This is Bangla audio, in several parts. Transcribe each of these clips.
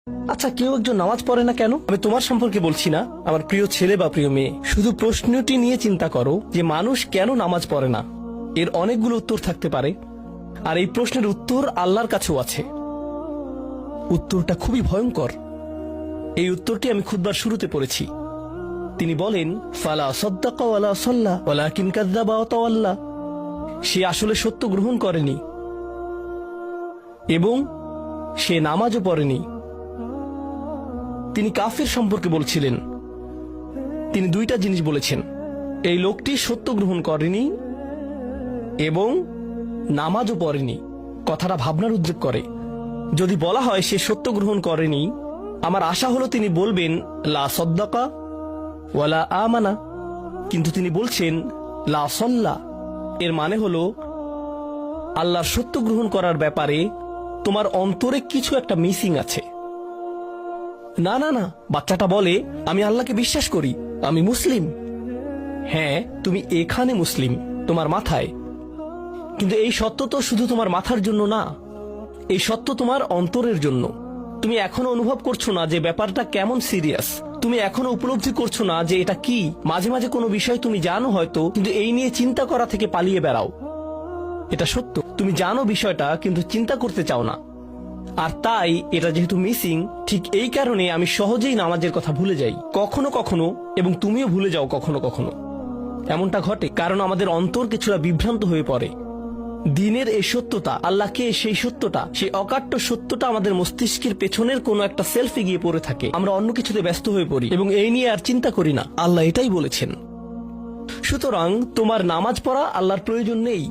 আচ্ছা, কেউ একজন নামাজ পড়ে না কেন? আমি তোমার সম্পর্কে বলছি না, আমার প্রিয় ছেলে বা প্রিয় মেয়ে। শুধু প্রশ্নটি নিয়ে চিন্তা করো যে মানুষ কেন নামাজ পড়ে না। এর অনেকগুলো উত্তর থাকতে পারে, আর এই প্রশ্নের উত্তর আল্লাহর কাছেও আছে। উত্তরটা খুবই ভয়ঙ্কর। এই উত্তরটি আমি খুতবার শুরুতে পড়েছি। তিনি বলেন, ফালা সাদ্দাকা ওয়ালা সাল্লা ওয়ালাকিন কাযযাবা ওয়া তাওয়াল্লা। সে আসলে সত্য গ্রহণ করেনি এবং সে নামাজও পড়েনি। তিনি কাফির সম্পর্কে বলছিলেন। তিনি দুইটা জিনিস বলেছেন, এই লোকটি সত্য গ্রহণ করেনি এবং নামাজও পড়েনি। কথাটা ভাবনার উদ্যোগ করে। যদি বলা হয় সে সত্য গ্রহণ করেনি, আমার আশা হলো তিনি বলবেন লা সাদ্দাকা ওয়ালা আমানা, কিন্তু তিনি বলছেন লা সাল্লা। এর মানে হলো আল্লাহর সত্য গ্রহণ করার ব্যাপারে তোমার অন্তরে কিছু একটা মিসিং আছে। না না না, বাচ্চাটা বলে আমি আল্লাহকে বিশ্বাস করি, আমি মুসলিম। হ্যাঁ, তুমি এখানে মুসলিম, তোমার মাথায়। কিন্তু এই সত্য তো শুধু তোমার মাথার জন্য না, এই সত্য তোমার অন্তরের জন্য। তুমি এখনো অনুভব করছো না যে ব্যাপারটা কেমন সিরিয়াস। তুমি এখনো উপলব্ধি করছো না যে এটা কি। মাঝে মাঝে কোনো বিষয় তুমি জানো হয়তো, কিন্তু এই নিয়ে চিন্তা করা থেকে পালিয়ে বেড়াও। এটা সত্য, তুমি জানো বিষয়টা কিন্তু চিন্তা করতে চাও না। আর তাই এটা যেহেতু মিসিং, ঠিক এই কারণে আমি সহজেই নামাজের কথা ভুলে যাই কখনো কখনো, এবং তুমিও ভুলে যাও কখনো কখনো। এমনটা ঘটে কারণ আমাদের অন্তর কিছুটা বিভ্রান্ত হয়ে পড়ে। দিনের এই সত্যতা, আল্লাহকে সেই সত্যটা, সেই অকাট্য সত্যটা আমাদের মস্তিষ্কের পেছনের কোনো একটা সেলফে গিয়ে পড়ে থাকে। আমরা অন্য কিছুতে ব্যস্ত হয়ে পড়ি এবং এই নিয়ে আর চিন্তা করি না। আল্লাহ এটাই বলেছেন। সুতরাং তোমার নামাজ পড়া আল্লাহর প্রয়োজন নেই।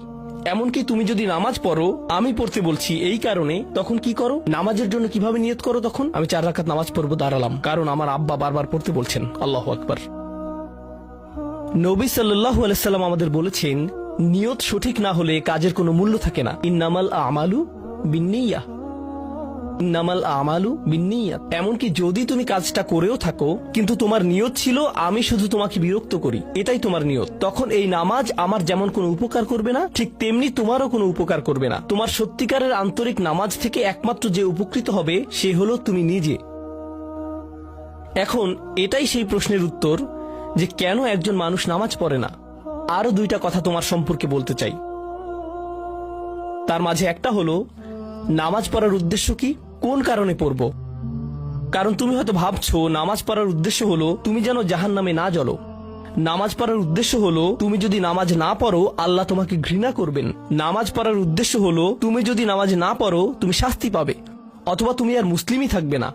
এমনকি তুমি যদি নামাজ পড়ো, আমি পড়তে বলছি এই কারণে, তখন কি করো? নামাজের জন্য কিভাবে নিয়ত করো? তখন আমি 4 রাকাত নামাজ পড়বো, দাঁড়ালাম, কারণ আমার আব্বা বারবার পড়তে বলছেন। আল্লাহু আকবার। নবী সাল্লাল্লাহু আলাইহি সাল্লাম আমাদের বলেছেন, নিয়ত সঠিক না হলে কাজের কোনো মূল্য থাকে না। ইন্নামাল আমালু বিন্নিয়াহ, ইন্নামাল আমালু বিন্নিয়াত। এমনকি যদি তুমি কাজটা করেও থাকো কিন্তু তোমার নিয়ত ছিল আমি শুধু তোমাকে বিরক্ত করি, এটাই তোমার নিয়ত, তখন এই নামাজ আমার যেমন কোনো উপকার করবে না, ঠিক তেমনি তোমারও কোনো উপকার করবে না। তোমার সত্যিকারের আন্তরিক নামাজ থেকে একমাত্র যে উপকৃত হবে সে হলো তুমি নিজে। এখন এটাই সেই প্রশ্নের উত্তর যে কেন একজন মানুষ নামাজ পড়ে না। আরো 2টা কথা তোমার সম্পর্কে বলতে চাই। তার মাঝে একটা হলো নামাজ পড়ার উদ্দেশ্য কি, কোন কারণে পড়ব। কারণ তুমি হয়তো ভাবছো নামাজ পড়ার উদ্দেশ্য হলো তুমি যেন জাহান্নামে না জ্বলো। নামাজ পড়ার উদ্দেশ্য হলো তুমি যদি নামাজ না পড়ো আল্লাহ তোমাকে ঘৃণা করবেন। নামাজ পড়ার উদ্দেশ্য হলো তুমি যদি নামাজ না পড়ো তুমি শাস্তি পাবে, অথবা তুমি আর মুসলিমই থাকবে না।